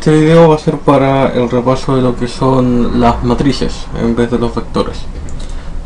Este video va a ser para el repaso de lo que son las matrices en vez de los vectores.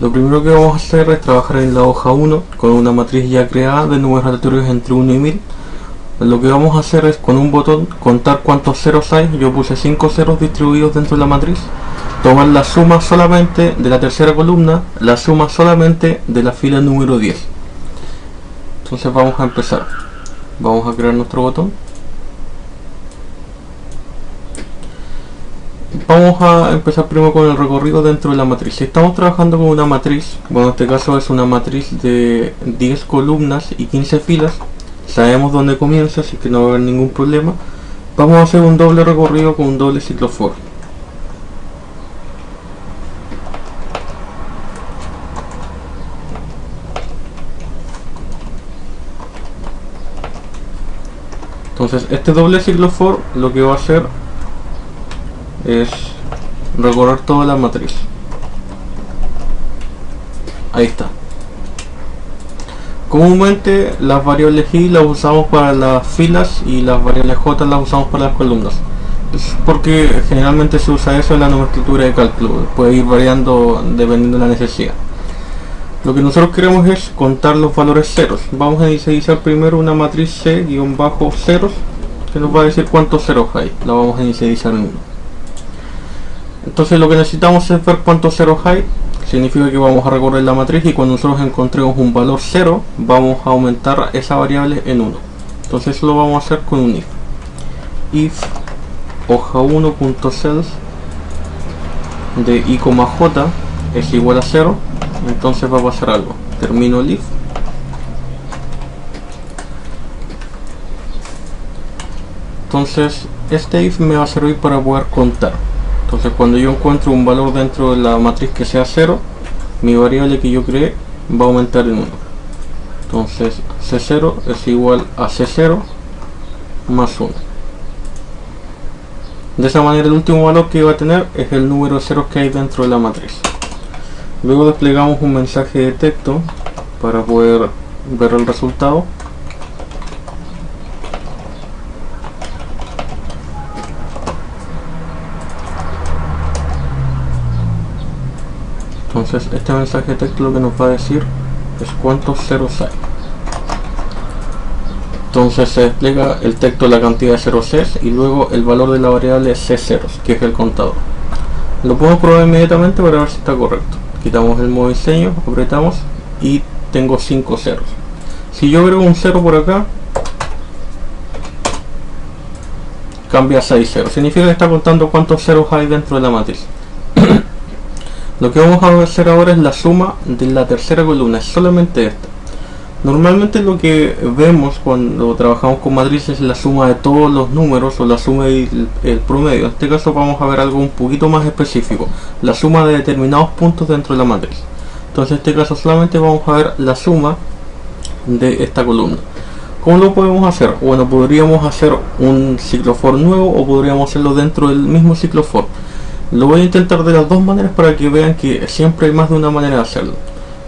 Lo primero que vamos a hacer es trabajar en la hoja 1 con una matriz ya creada de números aleatorios entre 1 y 1000. Lo que vamos a hacer es con un botón contar cuántos ceros hay. Yo puse 5 ceros distribuidos dentro de la matriz. Tomar la suma solamente de la tercera columna, la suma solamente de la fila número 10. Entonces vamos a empezar. Vamos a crear nuestro botón. Vamos a empezar primero con el recorrido dentro de la matriz. Si estamos trabajando con una matriz, bueno, en este caso es una matriz de 10 columnas y 15 filas, sabemos dónde comienza, así que no va a haber ningún problema. Vamos a hacer un doble recorrido con un doble ciclo for. Entonces este doble ciclo for lo que va a hacer es recorrer toda la matriz. Ahí está. Comúnmente las variables i las usamos para las filas y las variables j las usamos para las columnas. Es porque generalmente se usa eso en la nomenclatura de cálculo. Puede ir variando dependiendo de la necesidad. Lo que nosotros queremos es contar los valores ceros. Vamos a inicializar primero una matriz c-ceros que nos va a decir cuántos ceros hay. La vamos a inicializar en 1. Entonces lo que necesitamos es ver cuántos ceros hay. Significa que vamos a recorrer la matriz y cuando nosotros encontremos un valor 0 vamos a aumentar esa variable en 1. Entonces eso lo vamos a hacer con un if hoja1.cells de i, j es igual a 0. Entonces va a pasar algo. Termino el if. Entonces este if me va a servir para poder contar. Entonces cuando yo encuentro un valor dentro de la matriz que sea 0, mi variable que yo creé va a aumentar en 1. Entonces c0 es igual a c0 más 1. De esa manera el último valor que va a tener es el número de ceros que hay dentro de la matriz. Luego desplegamos un mensaje de texto para poder ver el resultado. Entonces este mensaje de texto lo que nos va a decir es cuántos ceros hay. Entonces se despliega el texto, la cantidad de ceros es, y luego el valor de la variable c-ceros, que es el contador. Lo podemos probar inmediatamente para ver si está correcto. Quitamos el modo diseño, apretamos y tengo 5 ceros. Si yo agrego un 0 por acá, cambia a 6 ceros. Significa que está contando cuántos ceros hay dentro de la matriz. Lo que vamos a hacer ahora es la suma de la tercera columna, es solamente esta. Normalmente lo que vemos cuando trabajamos con matrices es la suma de todos los números o la suma del promedio. En este caso vamos a ver algo un poquito más específico, la suma de determinados puntos dentro de la matriz. Entonces en este caso solamente vamos a ver la suma de esta columna. ¿Cómo lo podemos hacer? Bueno, podríamos hacer un ciclo for nuevo o podríamos hacerlo dentro del mismo ciclo for. Lo voy a intentar de las dos maneras para que vean que siempre hay más de una manera de hacerlo.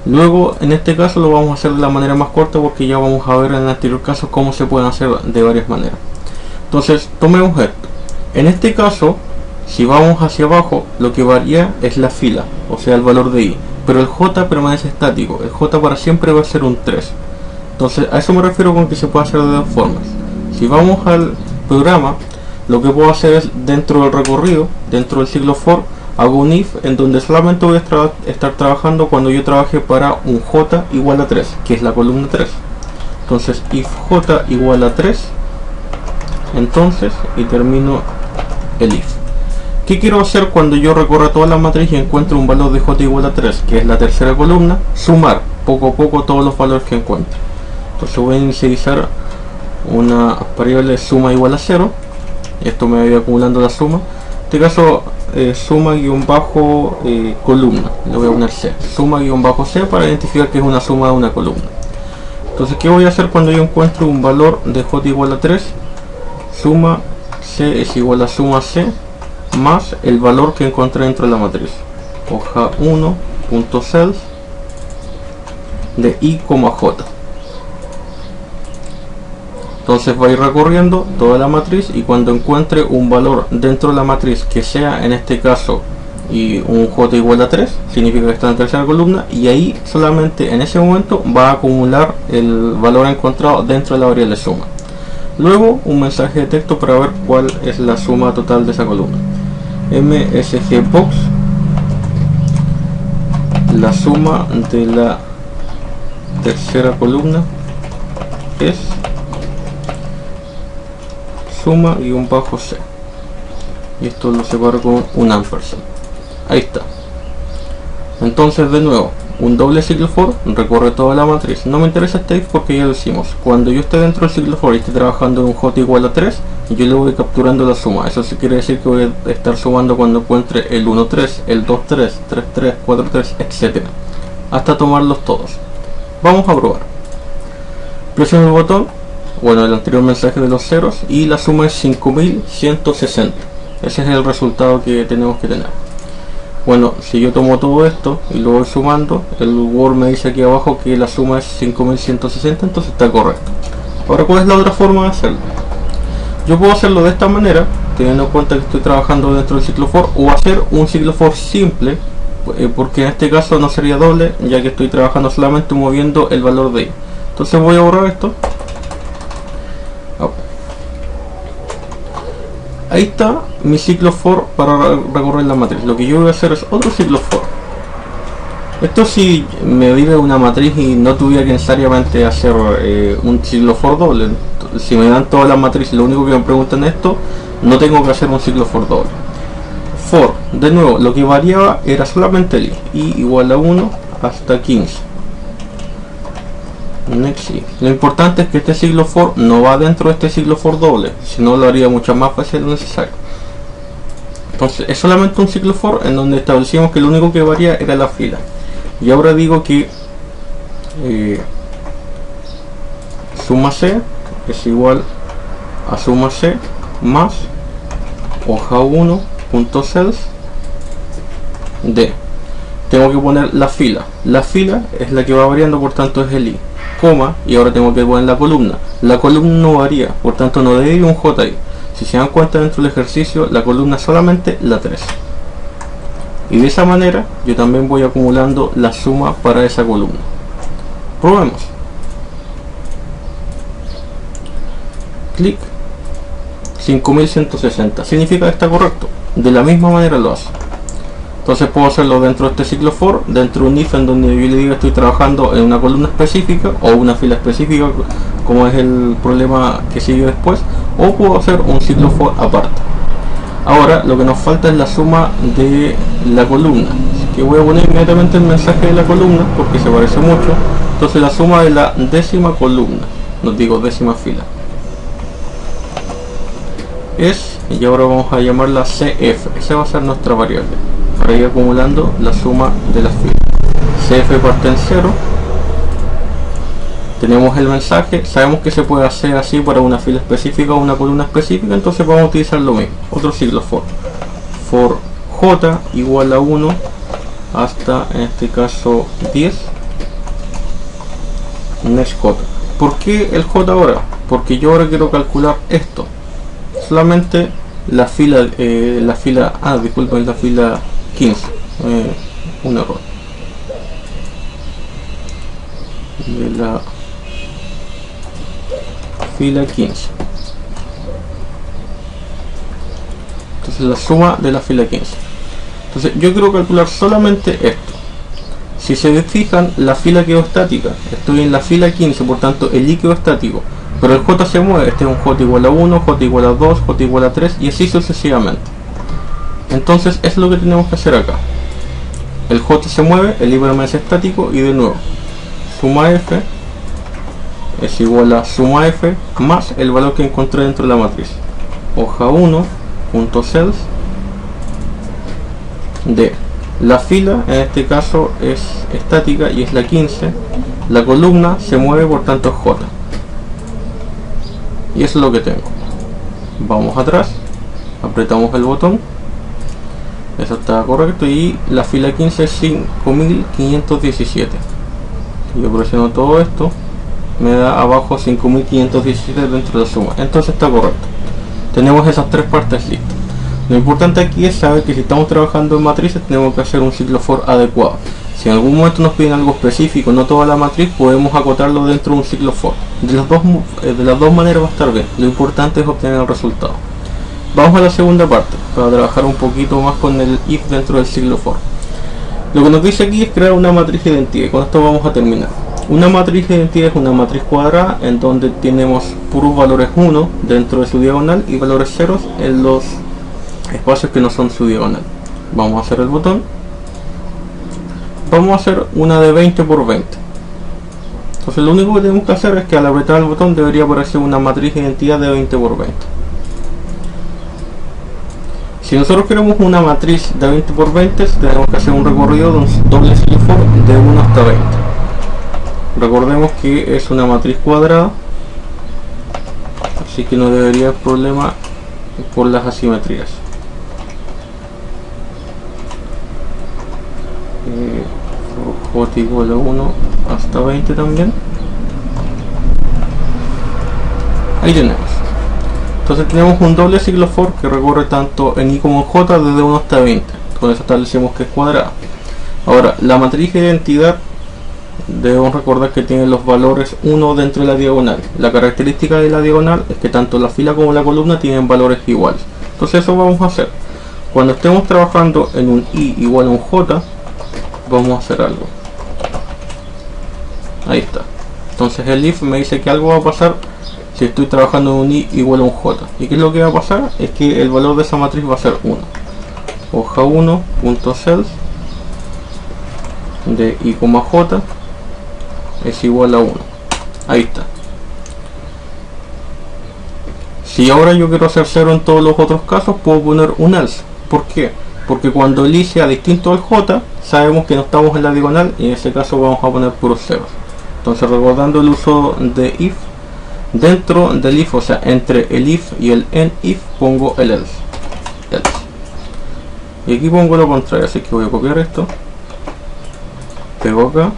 Luego en este caso lo vamos a hacer de la manera más corta porque ya vamos a ver en el anterior caso cómo se pueden hacer de varias maneras. Entonces tomemos esto. En este caso, si vamos hacia abajo, lo que varía es la fila, o sea el valor de i, pero el j permanece estático. El j para siempre va a ser un 3. Entonces a eso me refiero con que se puede hacer de dos formas. Si vamos al programa, lo que puedo hacer es dentro del recorrido, dentro del ciclo for, hago un if en donde solamente voy a estar trabajando cuando yo trabaje para un j igual a 3, que es la columna 3. Entonces if j igual a 3, entonces, y termino el if. ¿Qué quiero hacer cuando yo recorra toda la matriz y encuentro un valor de j igual a 3, que es la tercera columna? Sumar poco a poco todos los valores que encuentre. Entonces voy a inicializar una variable suma igual a 0. Esto me va a ir acumulando la suma. En este caso suma guión bajo columna, le voy a poner c, suma guión bajo c para identificar que es una suma de una columna. Entonces ¿qué voy a hacer cuando yo encuentro un valor de j igual a 3? Suma c es igual a suma c más el valor que encontré dentro de la matriz, hoja1.cells de i, j. Entonces va a ir recorriendo toda la matriz y cuando encuentre un valor dentro de la matriz que sea en este caso y un j igual a 3, significa que está en la tercera columna, y ahí solamente en ese momento va a acumular el valor encontrado dentro de la variable suma. Luego un mensaje de texto para ver cuál es la suma total de esa columna. msgbox, la suma de la tercera columna es suma y un bajo c, y esto lo separo con un ampersand. Ahí está. Entonces de nuevo un doble ciclo for recorre toda la matriz. No me interesa este if porque ya lo hicimos. Cuando yo esté dentro del ciclo for y esté trabajando en un j igual a 3, yo le voy capturando la suma. Eso sí quiere decir que voy a estar sumando cuando encuentre el 1 3, el 2 3, 3 3, 4 3, etc. hasta tomarlos todos. Vamos a probar. Presiono el botón, bueno, el anterior mensaje de los ceros, y la suma es 5160. Ese es el resultado que tenemos que tener. Bueno, si yo tomo todo esto y lo voy sumando, el Word me dice aquí abajo que la suma es 5160, entonces está correcto. Ahora, ¿cuál es la otra forma de hacerlo? Yo puedo hacerlo de esta manera, teniendo en cuenta que estoy trabajando dentro del ciclo for, o hacer un ciclo for simple, porque en este caso no sería doble, ya que estoy trabajando solamente moviendo el valor de y. Entonces voy a borrar esto. Ahí está mi ciclo for para recorrer la matriz. Lo que yo voy a hacer es otro ciclo for. Esto si me vive una matriz y no tuviera que necesariamente hacer un ciclo for doble. Si me dan todas las matrices, lo único que me preguntan esto, no tengo que hacer un ciclo for doble. For, de nuevo, lo que variaba era solamente el i igual a 1 hasta 15. Next. Lo importante es que este ciclo for no va dentro de este ciclo for doble, si no lo haría mucho más fácil de lo necesario. Entonces es solamente un ciclo for en donde establecimos que lo único que varía era la fila. Y ahora digo que suma c es igual a suma c más hoja1.cells de. Tengo que poner la fila. La fila es la que va variando, por tanto es el i, coma, y ahora tengo que poner la columna. La columna no varía, por tanto no debe ir un j. Si se dan cuenta, dentro del ejercicio la columna es solamente la 3. Y de esa manera yo también voy acumulando la suma para esa columna. Probemos. Clic. 5160. Significa que está correcto. De la misma manera lo hace. Entonces puedo hacerlo dentro de este ciclo for, dentro de un if en donde yo le digo estoy trabajando en una columna específica o una fila específica, como es el problema que sigue después, o puedo hacer un ciclo for aparte. Ahora lo que nos falta es la suma de la columna, así que voy a poner inmediatamente el mensaje de la columna porque se parece mucho. Entonces la suma de la décima columna, no digo décima fila, es, y ahora vamos a llamarla cf, esa va a ser nuestra variable para ir acumulando la suma de las filas. cf parte en 0. Tenemos el mensaje, sabemos que se puede hacer así para una fila específica o una columna específica, entonces vamos a utilizar lo mismo, otro ciclo for. For j igual a 1 hasta, en este caso, 10. Next j. ¿Por qué el j ahora? Porque yo ahora quiero calcular esto. Solamente la fila, disculpen, la fila 15. Un error. De la fila 15. Entonces la suma de la fila 15. Entonces yo quiero calcular solamente esto. Si se fijan, la fila quedó estática. Estoy en la fila 15, por tanto el i quedó estático. Pero el j se mueve. Este es un j igual a 1, j igual a 2, j igual a 3 y así sucesivamente. Entonces es lo que tenemos que hacer acá. El j se mueve, el i permanece estático y de nuevo suma f es igual a suma f más el valor que encontré dentro de la matriz. Hoja1.cells de la fila, en este caso es estática y es la 15. La columna se mueve, por tanto es j. Y eso es lo que tengo. Vamos atrás, apretamos el botón, eso está correcto, y la fila 15 es 5517. Yo presiono todo esto, me da abajo 5517 dentro de la suma. Entonces está correcto. Tenemos esas tres partes listas. Lo importante aquí es saber que si estamos trabajando en matrices tenemos que hacer un ciclo for adecuado. Si en algún momento nos piden algo específico, no toda la matriz, podemos acotarlo dentro de un ciclo for. De las dos maneras va a estar bien. Lo importante es obtener el resultado. Vamos a la segunda parte para trabajar un poquito más con el if dentro del ciclo for. Lo que nos dice aquí es crear una matriz de identidad y con esto vamos a terminar. Una matriz de identidad es una matriz cuadrada en donde tenemos puros valores 1 dentro de su diagonal y valores ceros en los espacios que no son su diagonal. Vamos a hacer el botón. Vamos a hacer una de 20 por 20. Entonces lo único que tenemos que hacer es que al apretar el botón debería aparecer una matriz de identidad de 20 por 20. Si nosotros queremos una matriz de 20 por 20, tenemos que hacer un recorrido de un doble ciclo for de 1 hasta 20. Recordemos que es una matriz cuadrada, así que no debería haber problema por las asimetrías. J igual a 1 hasta 20 también. Ahí tenemos. Entonces tenemos un doble ciclo for que recorre tanto en I como en J desde 1 hasta 20. Con eso establecemos que es cuadrada. Ahora, la matriz de identidad debemos recordar que tiene los valores 1 dentro de la diagonal. La característica de la diagonal es que tanto la fila como la columna tienen valores iguales. Entonces eso vamos a hacer. Cuando estemos trabajando en un I igual a un J, vamos a hacer algo. Ahí está. Entonces el if me dice que algo va a pasar si estoy trabajando en un I igual a un J. ¿Y qué es lo que va a pasar? Es que el valor de esa matriz va a ser 1. Hoja 1.cells de I, J es igual a 1. Ahí está. Si ahora yo quiero hacer 0 en todos los otros casos, puedo poner un else. ¿Por qué? Porque cuando el I sea distinto al J, sabemos que no estamos en la diagonal y en ese caso vamos a poner puros ceros. Entonces, recordando el uso de if, dentro del if, o sea, entre el if y el if, pongo el else. Y aquí pongo lo contrario, así que voy a copiar esto, pego acá,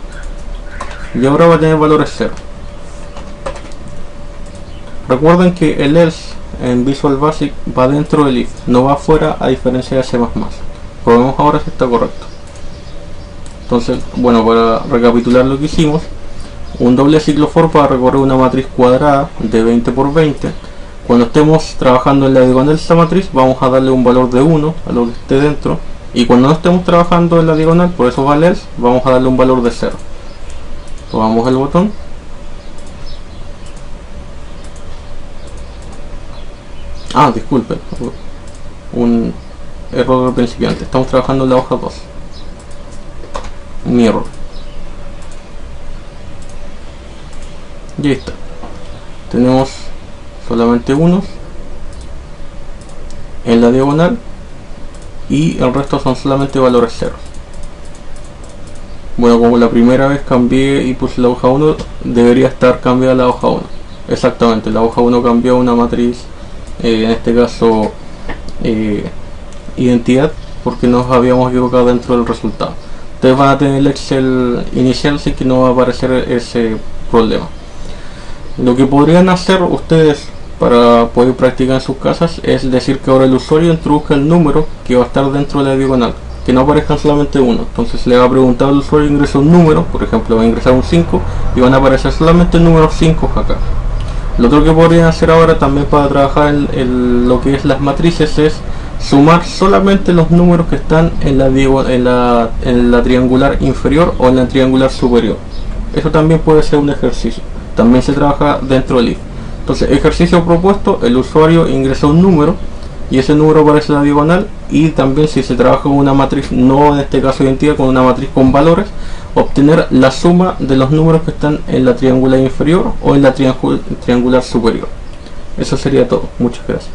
y ahora va a tener valores 0. Recuerden que el else en Visual Basic va dentro del if, no va afuera, a diferencia de C++. Probemos ahora si está correcto. Entonces, bueno, para recapitular lo que hicimos, un doble ciclo for para recorrer una matriz cuadrada de 20 por 20. Cuando estemos trabajando en la diagonal de esta matriz, vamos a darle un valor de 1 a lo que esté dentro. Y cuando no estemos trabajando en la diagonal, por eso va el else, vamos a darle un valor de 0. Tomamos el botón. Ah, disculpen, un error del principiante. Estamos trabajando en la hoja 2. Mi error. Y ahí está. Tenemos solamente unos en la diagonal y el resto son solamente valores ceros. Bueno, como la primera vez cambié y puse la hoja 1, debería estar cambiada la hoja 1. Exactamente, la hoja 1 cambió a una matriz, en este caso identidad, porque nos habíamos equivocado dentro del resultado. Ustedes van a tener el Excel inicial, así que no va a aparecer ese problema. Lo que podrían hacer ustedes para poder practicar en sus casas es decir que ahora el usuario introduzca el número que va a estar dentro de la diagonal, que no aparezcan solamente uno. Entonces le va a preguntar al usuario, ingresa un número, por ejemplo va a ingresar un 5 y van a aparecer solamente el número 5 acá. Lo otro que podrían hacer ahora también para trabajar en lo que es las matrices es sumar solamente los números que están en la triangular inferior o en la triangular superior. Eso también puede ser un ejercicio. También se trabaja dentro del if. Entonces, ejercicio propuesto, el usuario ingresa un número y ese número aparece en la diagonal. Y también si se trabaja con una matriz, no en este caso identidad, con una matriz con valores, obtener la suma de los números que están en la triangular inferior o en la triangular superior. Eso sería todo. Muchas gracias.